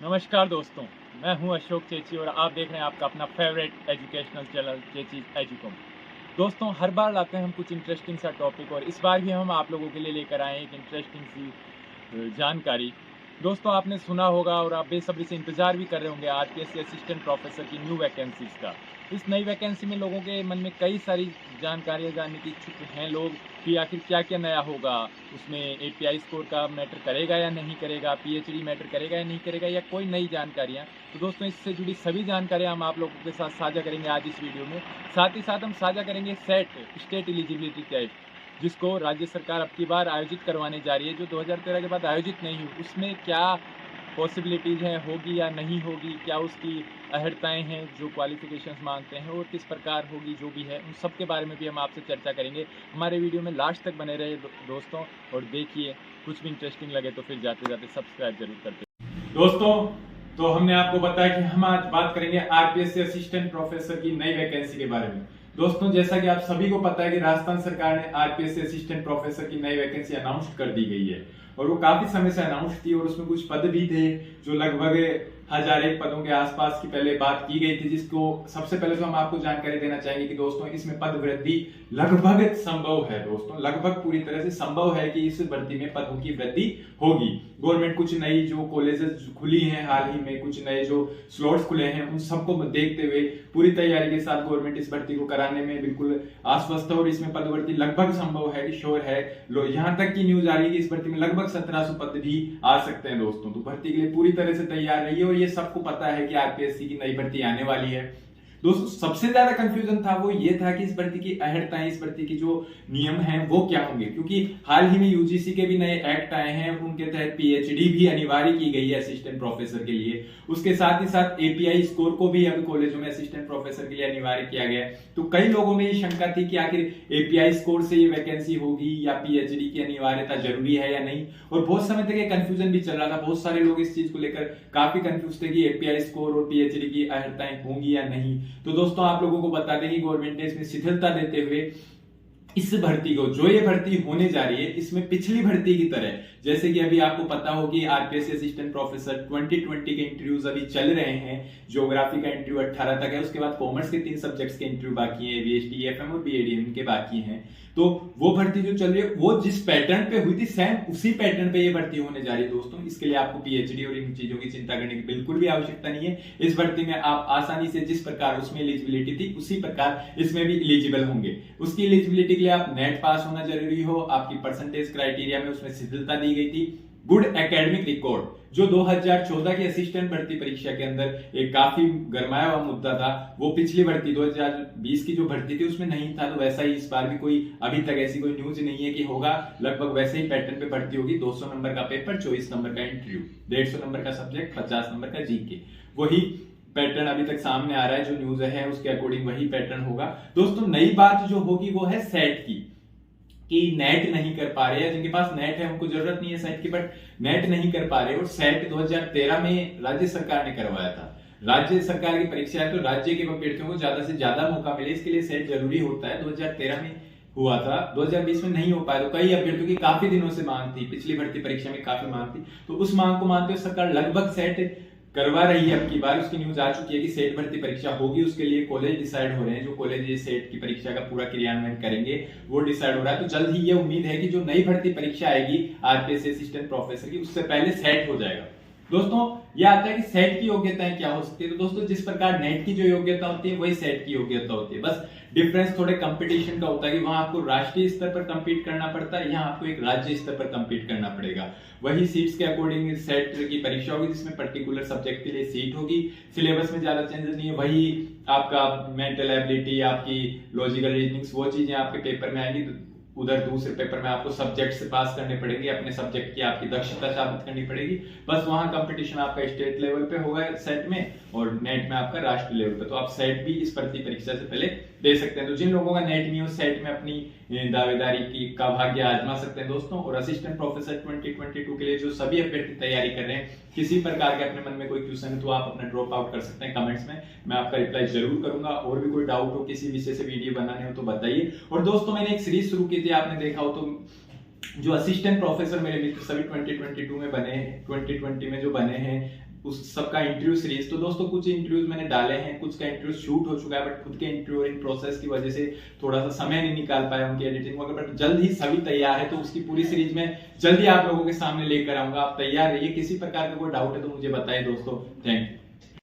नमस्कार दोस्तों, मैं हूं अशोक चेची और आप देख रहे हैं आपका अपना फेवरेट एजुकेशनल चैनल चेची एजुकॉम। दोस्तों, हर बार लाते हैं हम कुछ इंटरेस्टिंग सा टॉपिक और इस बार भी हम आप लोगों के लिए लेकर आए हैं एक इंटरेस्टिंग सी जानकारी। दोस्तों, आपने सुना होगा और आप बेसब्री से इंतज़ार भी कर रहे होंगे आरपीएससी असिस्टेंट प्रोफेसर की न्यू वैकेंसीज़ का। इस नई वैकेंसी में लोगों के मन में कई सारी जानकारियाँ जानने की इच्छुक हैं लोग कि आखिर क्या-क्या नया होगा। उसमें एपीआई स्कोर का मैटर करेगा या नहीं करेगा, पीएचडी मैटर करेगा या नहीं करेगा या कोई नई जानकारियाँ। तो दोस्तों, इससे जुड़ी सभी जानकारियाँ हम आप लोगों के साथ साझा करेंगे आज इस वीडियो में। साथ ही साथ हम साझा करेंगे सेट स्टेट एलिजिबिलिटी टेस्ट, जिसको राज्य सरकार अब की बार आयोजित करवाने जा रही है, जो 2013 के बाद आयोजित नहीं हुई। उसमें क्या पॉसिबिलिटीज़ हैं, होगी या नहीं होगी, क्या उसकी अहर्ताएँ हैं जो क्वालिफ़िकेशंस मांगते हैं और किस प्रकार होगी जो भी है, उन सब के बारे में भी हम आपसे चर्चा करेंगे। हमारे वीडियो में लास्ट तक बने रहिए दोस्तों और देखिए। कुछ भी इंटरेस्टिंग लगे तो फिर जाते-जाते सब्सक्राइब ज़रूर कर दें। दोस्तों, तो हमने आपको बताया कि हम आज बात करेंगे आरपीएससी असिस्टेंट प्रोफेसर की नई वैकेंसी के बारे में। दोस्तों, जैसा कि आप सभी को पता है कि राजस्थान सरकार ने आरपीएससी असिस्टेंट प्रोफेसर की नई वैकेंसी अनाउंस कर दी गई है और वो काफी समय से अनाउंस थी और उसमें कुछ पद भी थे जो लगभग 1001 पदों के आसपास की पहले बात की गई थी, जिसको सबसे पहले तो हम आपको जानकारी देना चाहेंगे कि दोस्तों इसमें पद वृद्धि लगभग संभव है। दोस्तों, लगभग पूरी तरह से संभव है कि इस भर्ती में पदों की वृद्धि होगी। गवर्नमेंट कुछ नई जो कॉलेजेस खुली हैं हाल ही में, कुछ नए जो स्लॉट्स खुले हैं, उन सबको देखते हुए पूरी तैयारी के साथ गवर्नमेंट इस भर्ती को कराने में बिल्कुल आश्वस्त है और इसमें पद वृद्धि लगभग संभव है, श्योर है। यहाँ तक की न्यूज आ रही है कि इस भर्ती में लगभग 1700 पद भी आ सकते हैं। दोस्तों, तो भर्ती के लिए पूरी तरह से तैयार रहिए और ये सबको पता है कि आरपीएससी की नई भर्ती आने वाली है। दोस्तों, सबसे ज्यादा कंफ्यूजन था वो ये था कि इस भर्ती की अहर्ताएं, इस भर्ती की जो नियम हैं वो क्या होंगे, क्योंकि हाल ही में यूजीसी के भी नए एक्ट आए हैं, उनके तहत पीएचडी भी अनिवार्य की गई है असिस्टेंट प्रोफेसर के लिए। उसके साथ ही साथ एपीआई स्कोर को भी अब कॉलेजों में असिस्टेंट प्रोफेसर के लिए अनिवार्य किया गया है। तो कई लोगों में ये शंका थी कि आखिर एपीआई स्कोर से ये वैकेंसी होगी या पीएचडी की अनिवार्यता जरूरी है या नहीं, और बहुत समय तक ये कंफ्यूजन भी चल रहा था। बहुत सारे लोग इस चीज को लेकर काफी कंफ्यूज थे कि एपीआई स्कोर और पीएचडी की अहर्ताएं होंगी या नहीं। तो दोस्तों, आप लोगों को बता दें कि गवर्नमेंट ने इसमें शिथिलता देते हुए इस भर्ती को, जो ये भर्ती होने जा रही है, इसमें पिछली भर्ती की तरह, जैसे कि अभी आपको पता हो कि आरपीएससी असिस्टेंट प्रोफेसर 2020 के इंटरव्यूज अभी चल रहे हैं। ज्योग्राफी का इंटरव्यू 18 तक है, उसके बाद कॉमर्स के 3 सब्जेक्ट्स के इंटरव्यू बाकी हैं, बीएसटी, एफएम और बीएडी इनके बाकी हैं। तो वो भर्ती जो चल रही है वो जिस पैटर्न पे हुई थी सेम उसी पैटर्न पे ये भर्ती होने जा रही है। दोस्तों, इसके लिए आपको पीएचडी और इन चीजों की चिंता करने की बिल्कुल भी आवश्यकता नहीं है। इस भर्ती में आप आसानी से जिस प्रकार उसमें एलिजिबिलिटी थी उसी प्रकार इसमें भी एलिजिबल होंगे। उसकी एलिजिबिलिटी के लिए आप नेट पास होना जरूरी हो, आपकी परसेंटेज क्राइटेरिया में उसमें शिथिलता दी गई थी। गुड एकेडमिक रिकॉर्ड, जो 2014 की असिस्टेंट भर्ती परीक्षा के अंदर एक काफी गरमाया हुआ मुद्दा था, वो पिछली भर्ती 2020 की जो भर्ती थी उसमें नहीं था। तो वैसा ही इस बार भी कोई अभी तक ऐसी कोई न्यूज नहीं है कि होगा, लगभग वैसे ही पैटर्न पे भर्ती होगी। 200 नंबर का पेपर, 24 नंबर का इंटरव्यू, 150 नंबर का सब्जेक्ट, 50 नंबर का जीके, वही पैटर्न अभी तक सामने आ रहा है। जो न्यूज है उसके अकॉर्डिंग वही पैटर्न होगा। दोस्तों, नई बात जो होगी वो है सेट की, कि नेट नहीं कर पा रहे हैं, जिनके पास नेट है उनको जरूरत नहीं है सेट की, बट नेट नहीं कर पा रहे। और सेट 2013 में राज्य सरकार ने करवाया था। राज्य सरकार की परीक्षा है तो राज्य के अभ्यर्थियों को ज्यादा से ज्यादा मौका मिले, इसके लिए सेट जरूरी होता है। 2013 में हुआ था, 2020 में नहीं हो पाया। तो कई अभ्यर्थियों की काफी दिनों से मांग थी, पिछली भर्ती परीक्षा में काफी मांग थी, तो उस मांग को मानते हुए सरकार लगभग सेट करवा रही है। अब की बार उसकी न्यूज आ चुकी है कि सेट भर्ती परीक्षा होगी। उसके लिए कॉलेज डिसाइड हो रहे हैं, जो कॉलेज ये सेट की परीक्षा का पूरा क्रियान्वयन करेंगे वो डिसाइड हो रहा है। तो जल्द ही ये उम्मीद है कि जो नई भर्ती परीक्षा आएगी आरपीएससी असिस्टेंट प्रोफेसर की, उससे पहले सेट हो जाएगा। दोस्तों, ये आता है कि सेट की योग्यताएं क्या हो सकती है। तो दोस्तों, जिस प्रकार नेट की जो योग्यता होती है वही सेट की योग्यता होती है। बस डिफरेंस थोड़े कंपटीशन का होता है कि वहां आपको राष्ट्रीय स्तर पर कंपीट करना पड़ता है, यहाँ आपको एक राज्य स्तर पर कंपीट करना पड़ेगा। वही सीट्स के अकॉर्डिंग सेट की परीक्षा होगी, जिसमें पर्टिकुलर सब्जेक्ट के लिए सीट होगी। सिलेबस में ज्यादा चेंजेस नहीं है, वही आपका मेंटल एबिलिटी, आपकी लॉजिकल रीजनिंग्स, वो चीजें आपके पेपर में आएंगी। उधर दूसरे पेपर में आपको सब्जेक्ट से पास करने पड़ेंगे, अपने सब्जेक्ट की आपकी दक्षता साबित करनी पड़ेगी। बस वहां कंपटीशन आपका स्टेट लेवल पे होगा सेट में, और नेट में आपका राष्ट्रीय लेवल पे। तो आप सेट भी इस भर्ती परीक्षा से पहले दे सकते हैं। तो जिन लोगों का नेट नहीं हो, सेट में अपनी दावेदारी की का भाग्य आजमा सकते हैं दोस्तों। और असिस्टेंट प्रोफेसर 2022 के लिए जो सभी अभ्यर्थी तैयारी कर रहे हैं, किसी प्रकार के अपने मन में कोई क्वेश्चन है तो आप अपना ड्रॉप आउट कर सकते हैं कमेंट्स में, मैं आपका रिप्लाई जरूर करूंगा। और भी कोई डाउट हो, किसी विषय से वीडियो बनाने हो तो बताइए। और दोस्तों, मैंने एक सीरीज शुरू की थी, आपने देखा हो तो, जो असिस्टेंट प्रोफेसर मेरे मित्र सभी 2022 में बने हैं, 2020 में जो बने हैं, उस सबका इंटरव्यू सीरीज। तो दोस्तों कुछ इंटरव्यूज मैंने डाले हैं, कुछ का इंटरव्यू शूट हो चुका है, बट खुद के इंटरव्यू इन प्रोसेस की वजह से थोड़ा सा समय नहीं निकाल पाया उनकी एडिटिंग वगैरह, बट जल्द ही सभी तैयार है, तो उसकी पूरी सीरीज में जल्दी आप लोगों के सामने लेकर आऊंगा। आप तैयार रहिए, किसी प्रकार का कोई डाउट है तो मुझे बताइए दोस्तों। Thank you.